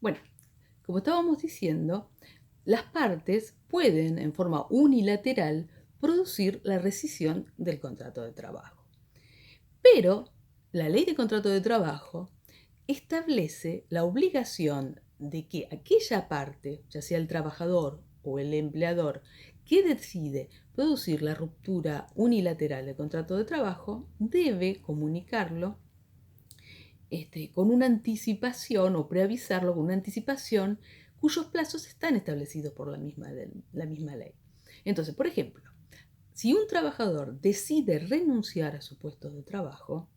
Bueno, como estábamos diciendo, las partes pueden en forma unilateral producir la rescisión del contrato de trabajo. Pero la ley de contrato de trabajo establece la obligación de que aquella parte, ya sea el trabajador o el empleador, que decide producir la ruptura unilateral del contrato de trabajo, debe comunicarlo con una anticipación o preavisarlo con una anticipación cuyos plazos están establecidos por la misma ley. Entonces, por ejemplo, si un trabajador decide renunciar a su puesto de trabajo,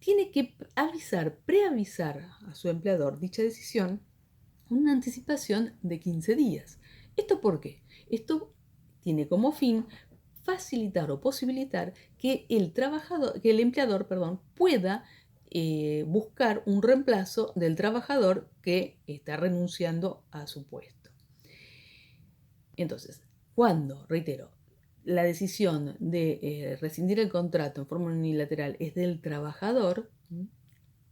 tiene que preavisar a su empleador dicha decisión con una anticipación de 15 días. ¿Esto por qué? Esto tiene como fin facilitar o posibilitar que el empleador, pueda buscar un reemplazo del trabajador que está renunciando a su puesto. Entonces, cuando, reitero, la decisión de rescindir el contrato en forma unilateral es del trabajador,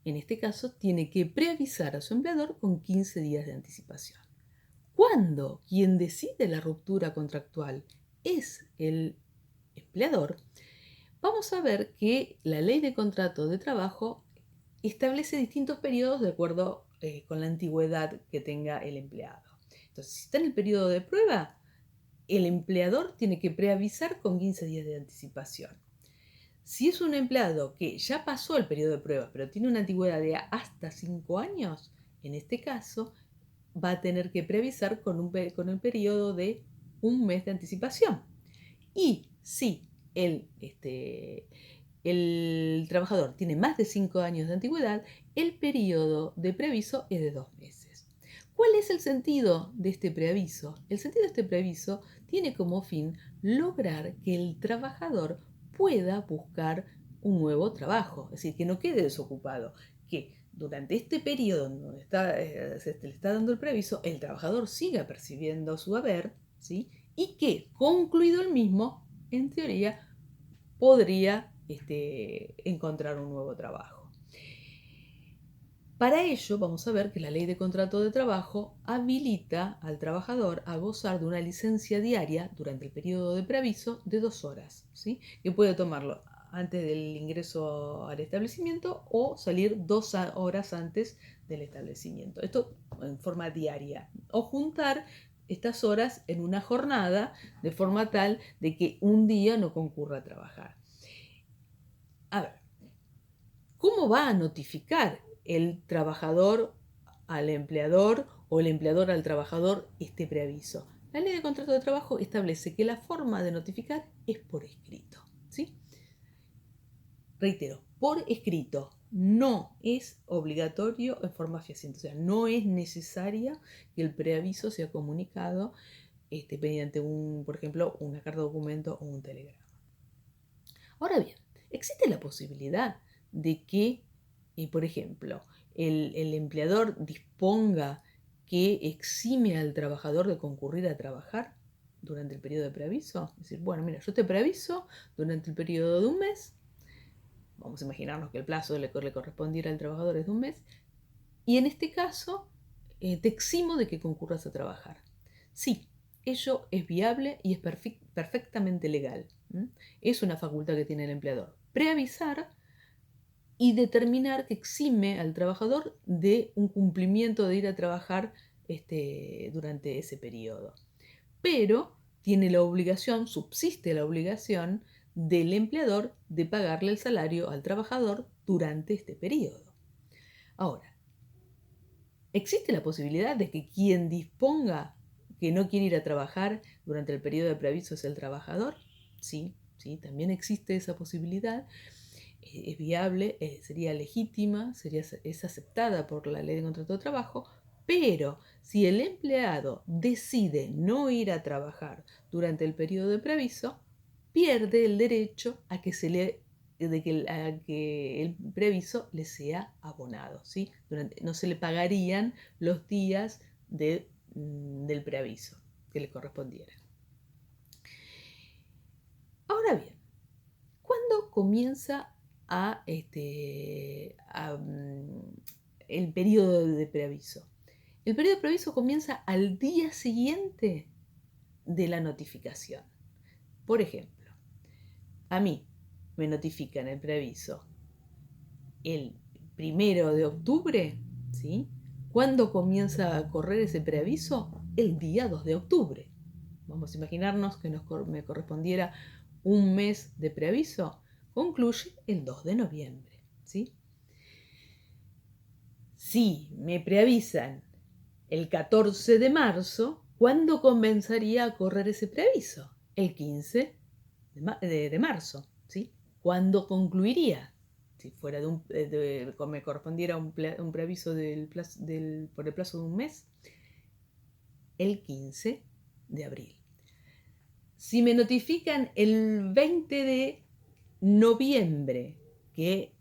en este caso tiene que preavisar a su empleador con 15 días de anticipación. Cuando quien decide la ruptura contractual es el empleador, vamos a ver que la ley de contrato de trabajo establece distintos periodos de acuerdo con la antigüedad que tenga el empleado. Entonces, si está en el periodo de prueba, el empleador tiene que preavisar con 15 días de anticipación. Si es un empleado que ya pasó el periodo de prueba, pero tiene una antigüedad de hasta 5 años, en este caso va a tener que preavisar con el periodo de un mes de anticipación. Y si el trabajador tiene más de 5 años de antigüedad, el periodo de preaviso es de 2 meses. ¿Cuál es el sentido de este preaviso? El sentido de este preaviso tiene como fin lograr que el trabajador pueda buscar un nuevo trabajo, es decir, que no quede desocupado, que durante este periodo donde se le está dando el preaviso, el trabajador siga percibiendo su haber, ¿sí? Y que, concluido el mismo, en teoría, podría encontrar un nuevo trabajo. Para ello, vamos a ver que la ley de contrato de trabajo habilita al trabajador a gozar de una licencia diaria durante el periodo de preaviso de 2 horas, ¿sí? Que puede tomarlo antes del ingreso al establecimiento o salir 2 horas antes del establecimiento. Esto en forma diaria. O juntar estas horas en una jornada de forma tal de que un día no concurra a trabajar. A ver, ¿cómo va a notificar el trabajador al empleador o el empleador al trabajador este preaviso? La ley de contrato de trabajo establece que la forma de notificar es por escrito, ¿sí? Reitero, por escrito, no es obligatorio en forma fehaciente, o sea, no es necesaria que el preaviso sea comunicado mediante por ejemplo, una carta de documento o un telegrama. Ahora bien, existe la posibilidad de que, por ejemplo, el empleador disponga que exime al trabajador de concurrir a trabajar durante el periodo de preaviso. Es decir, bueno, mira, yo te preaviso durante el periodo de un mes. Vamos a imaginarnos que el plazo le correspondiera al trabajador es de un mes. Y en este caso, te eximo de que concurras a trabajar. Sí, ello es viable y es perfectamente legal. Es una facultad que tiene el empleador. Preavisar y determinar que exime al trabajador de un cumplimiento de ir a trabajar durante ese periodo. Pero tiene la obligación, subsiste la obligación del empleador de pagarle el salario al trabajador durante este periodo. Ahora, ¿existe la posibilidad de que quien disponga que no quiere ir a trabajar durante el periodo de preaviso es el trabajador? Sí, sí, también existe esa posibilidad. Es viable, sería legítima, es aceptada por la ley de contrato de trabajo, pero si el empleado decide no ir a trabajar durante el periodo de preaviso, pierde el derecho a que el preaviso le sea abonado, ¿sí? No se le pagarían los días del preaviso que le correspondieran. Ahora bien, ¿cuándo comienza a el periodo de preaviso? El periodo de preaviso comienza al día siguiente de la notificación. Por ejemplo, a mí me notifican el preaviso el 1 de octubre, ¿sí? ¿Cuándo comienza a correr ese preaviso? El día 2 de octubre. Vamos a imaginarnos que me correspondiera un mes de preaviso. Concluye el 2 de noviembre, ¿sí? Si me preavisan el 14 de marzo, ¿cuándo comenzaría a correr ese preaviso? El 15 de marzo, ¿sí? ¿Cuándo concluiría? Si fuera me correspondiera un preaviso por el plazo de un mes, el 15 de abril. Si me notifican el 20 de noviembre que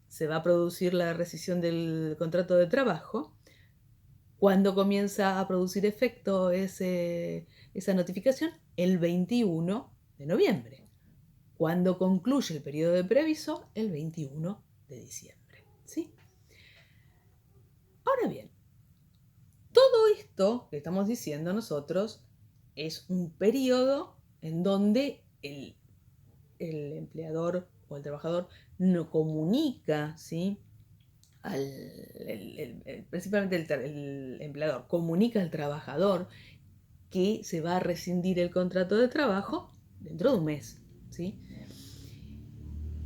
se va a producir la rescisión del contrato de trabajo, ¿cuándo comienza a producir efecto esa notificación? El 21 de noviembre. ¿Cuándo concluye el periodo de preaviso? El 21 de diciembre. ¿Sí? Ahora bien, todo esto que estamos diciendo nosotros es un periodo en donde el empleador o el trabajador no comunica, ¿sí? Principalmente el empleador comunica al trabajador que se va a rescindir el contrato de trabajo dentro de un mes, ¿sí?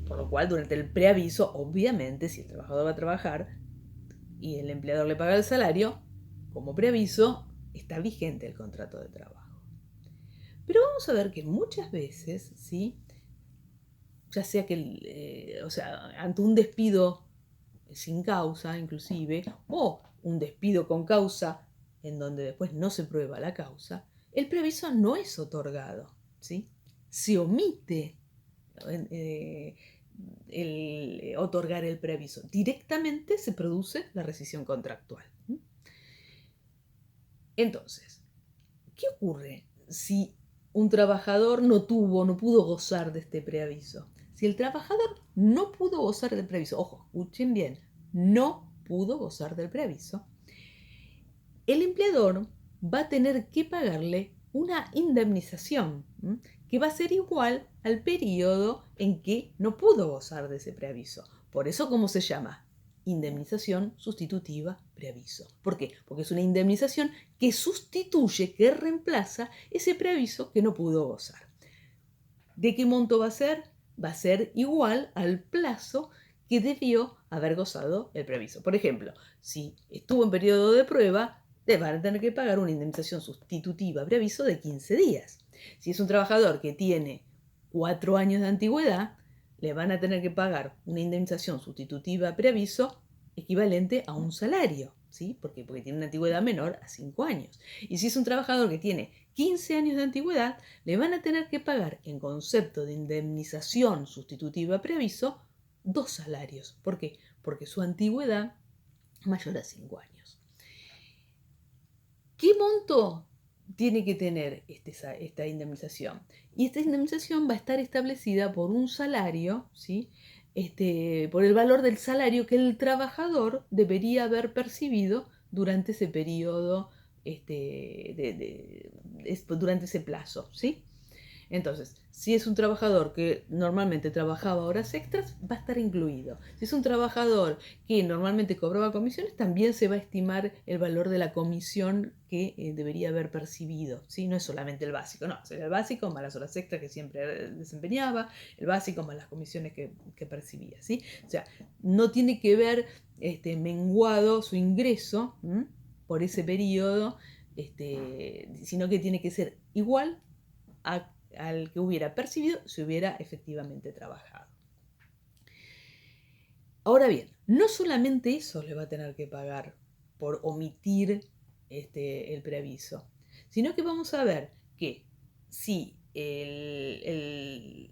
Por lo cual, durante el preaviso, obviamente, si el trabajador va a trabajar y el empleador le paga el salario, como preaviso, está vigente el contrato de trabajo. Pero vamos a ver que muchas veces, ¿sí? Ya sea que, ante un despido sin causa, inclusive, o un despido con causa en donde después no se prueba la causa, el preaviso no es otorgado, ¿sí? Se omite el otorgar el preaviso. Directamente se produce la rescisión contractual. Entonces, ¿qué ocurre si un trabajador no pudo gozar de este preaviso? Si el trabajador no pudo gozar del preaviso, ojo, escuchen bien, no pudo gozar del preaviso, el empleador va a tener que pagarle una indemnización, que va a ser igual al periodo en que no pudo gozar de ese preaviso. Por eso, ¿cómo se llama? Indemnización sustitutiva preaviso. ¿Por qué? Porque es una indemnización que sustituye, que reemplaza ese preaviso que no pudo gozar. ¿De qué monto va a ser? Va a ser igual al plazo que debió haber gozado el preaviso. Por ejemplo, si estuvo en periodo de prueba, le van a tener que pagar una indemnización sustitutiva preaviso de 15 días. Si es un trabajador que tiene 4 años de antigüedad, le van a tener que pagar una indemnización sustitutiva preaviso equivalente a un salario, ¿sí? Porque tiene una antigüedad menor a 5 años. Y si es un trabajador que tiene 15 años de antigüedad, le van a tener que pagar en concepto de indemnización sustitutiva preaviso 2 salarios. ¿Por qué? Porque su antigüedad es mayor a 5 años. ¿Qué monto tiene que tener esta indemnización? Y esta indemnización va a estar establecida por un salario, ¿sí? Por el valor del salario que el trabajador debería haber percibido durante ese periodo, durante ese plazo, ¿sí? Entonces, si es un trabajador que normalmente trabajaba horas extras, va a estar incluido. Si es un trabajador que normalmente cobraba comisiones, también se va a estimar el valor de la comisión que debería haber percibido, ¿sí? No es solamente el básico, no, sería el básico más las horas extras que siempre desempeñaba, el básico más las comisiones que percibía, ¿sí? O sea, no tiene que ver menguado su ingreso por ese periodo, sino que tiene que ser igual al que hubiera percibido si hubiera efectivamente trabajado. Ahora bien, no solamente eso le va a tener que pagar por omitir el preaviso, sino que vamos a ver que si el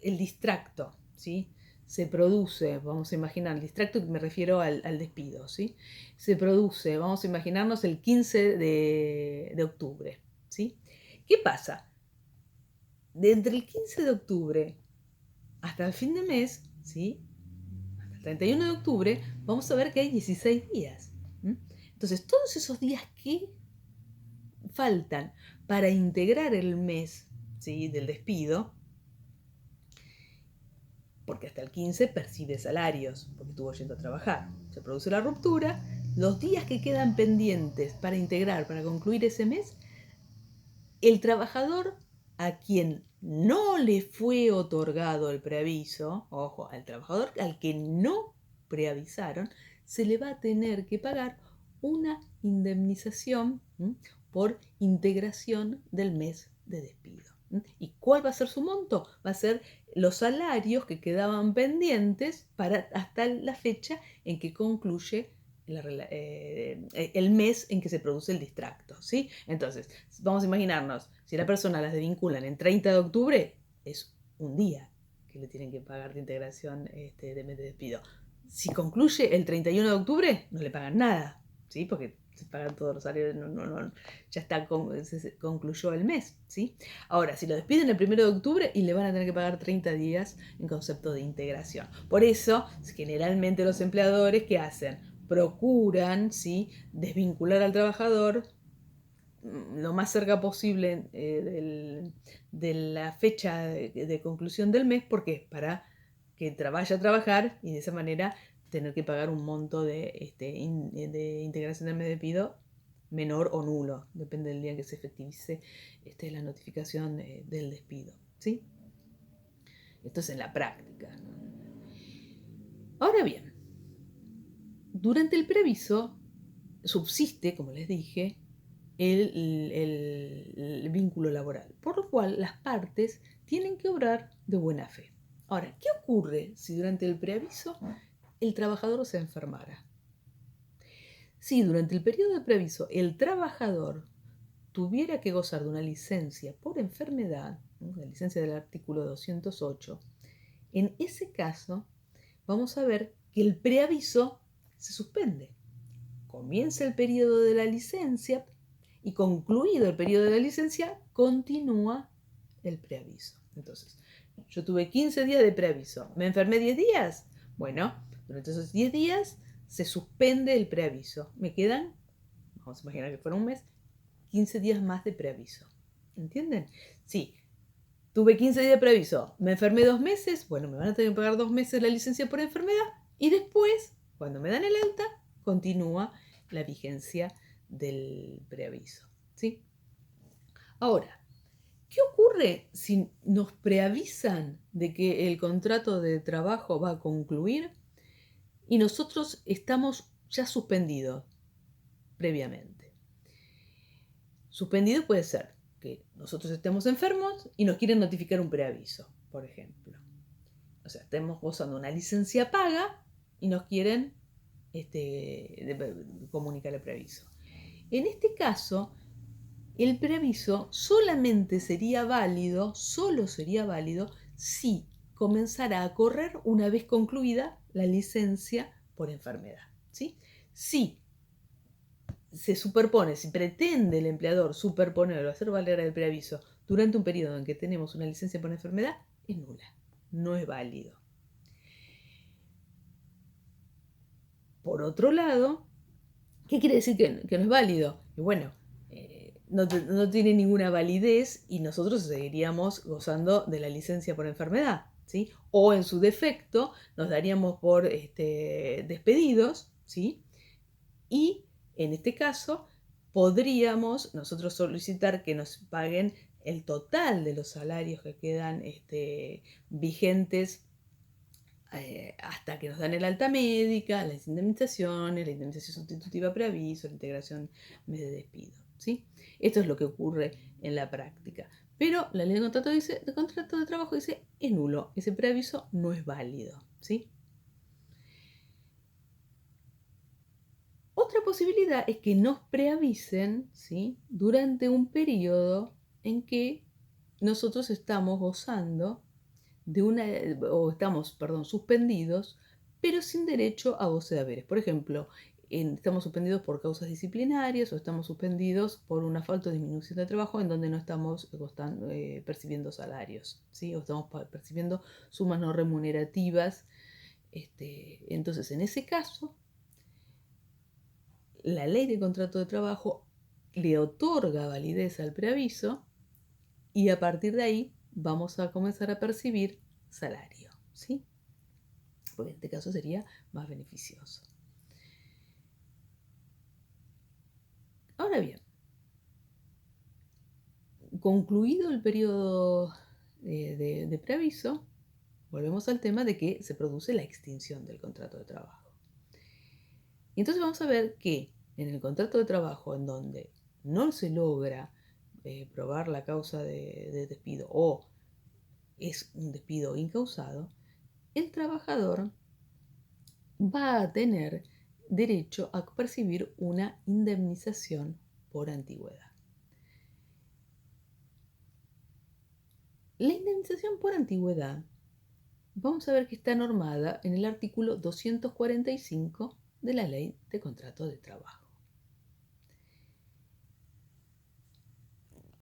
distracto, ¿sí? Se produce, vamos a imaginar, el distracto me refiero al despido, ¿sí? Se produce, vamos a imaginarnos el 15 de octubre, ¿sí? ¿Qué pasa? De entre el 15 de octubre hasta el fin de mes, ¿sí? el 31 de octubre vamos a ver que hay 16 días. Entonces, todos esos días que faltan para integrar el mes, ¿sí?, del despido, porque hasta el 15 percibe salarios, porque estuvo yendo a trabajar. Se produce la ruptura, los días que quedan pendientes para integrar, para concluir ese mes, el trabajador a quien no le fue otorgado el preaviso, ojo, al trabajador al que no preavisaron, se le va a tener que pagar una indemnización por integración del mes de despido. ¿Y cuál va a ser su monto? Va a ser los salarios que quedaban pendientes para hasta la fecha en que concluye el mes en que se produce el distracto, ¿sí? Entonces, vamos a imaginarnos, si la persona las desvinculan en 30 de octubre, es un día que le tienen que pagar de integración de mes de despido. Si concluye el 31 de octubre, no le pagan nada, ¿sí? Porque se pagan todos los salarios, ya está, se concluyó el mes, ¿sí? Ahora, si lo despiden el 1 de octubre y le van a tener que pagar 30 días en concepto de integración. Por eso, generalmente los empleadores, ¿qué hacen? Procuran, ¿sí?, desvincular al trabajador lo más cerca posible de la fecha de conclusión del mes, porque para que vaya a trabajar y de esa manera tener que pagar un monto de integración del mes de despido menor o nulo, depende del día en que se efectivice la notificación del despido, ¿sí? Esto es en la práctica. Ahora bien, durante el preaviso subsiste, como les dije, el vínculo laboral, por lo cual las partes tienen que obrar de buena fe. Ahora, ¿qué ocurre si durante el preaviso el trabajador se enfermara? Si durante el periodo de preaviso el trabajador tuviera que gozar de una licencia por enfermedad, la licencia del artículo 208, en ese caso vamos a ver que el preaviso se suspende. Comienza el periodo de la licencia y concluido el periodo de la licencia, continúa el preaviso. Entonces, yo tuve 15 días de preaviso. ¿Me enfermé 10 días? Bueno, durante esos 10 días se suspende el preaviso. Me quedan, vamos a imaginar que fuera un mes, 15 días más de preaviso. ¿Entienden? Sí. Tuve 15 días de preaviso. ¿Me enfermé 2 meses? Bueno, me van a tener que pagar 2 meses la licencia por enfermedad. Y después, cuando me dan el alta, continúa la vigencia del preaviso, ¿sí? Ahora, ¿qué ocurre si nos preavisan de que el contrato de trabajo va a concluir y nosotros estamos ya suspendidos previamente? Suspendido puede ser que nosotros estemos enfermos y nos quieren notificar un preaviso, por ejemplo. O sea, estemos gozando una licencia paga y nos quieren comunicar el preaviso. En este caso, el preaviso solamente sería válido, solo sería válido si comenzara a correr una vez concluida la licencia por enfermedad, ¿sí? Si se superpone, si pretende el empleador superponer o hacer valer el preaviso durante un periodo en que tenemos una licencia por enfermedad, es nula, no es válido. Por otro lado, ¿qué quiere decir que no es válido? Y bueno, no tiene ninguna validez y nosotros seguiríamos gozando de la licencia por enfermedad, ¿sí? O en su defecto nos daríamos por despedidos, ¿sí? Y en este caso podríamos nosotros solicitar que nos paguen el total de los salarios que quedan vigentes hasta que nos dan el alta médica, las indemnizaciones, la indemnización sustitutiva preaviso, la integración mes de despido, ¿sí? Esto es lo que ocurre en la práctica. Pero la ley de contrato de trabajo dice es nulo, ese preaviso no es válido, ¿sí? Otra posibilidad es que nos preavisen, ¿sí?, durante un periodo en que nosotros estamos gozando suspendidos, pero sin derecho a goce de haberes. Por ejemplo, estamos suspendidos por causas disciplinarias o estamos suspendidos por una falta o disminución de trabajo en donde no estamos percibiendo salarios, ¿sí? O estamos percibiendo sumas no remunerativas Entonces, en ese caso, la ley de contrato de trabajo le otorga validez al preaviso y a partir de ahí vamos a comenzar a percibir salario, ¿sí? Porque en este caso sería más beneficioso. Ahora bien, concluido el periodo de preaviso, volvemos al tema de que se produce la extinción del contrato de trabajo. Y entonces vamos a ver que en el contrato de trabajo en donde no se logra probar la causa de despido o es un despido incausado, el trabajador va a tener derecho a percibir una indemnización por antigüedad. La indemnización por antigüedad, vamos a ver que está normada en el artículo 245 de la Ley de Contrato de Trabajo.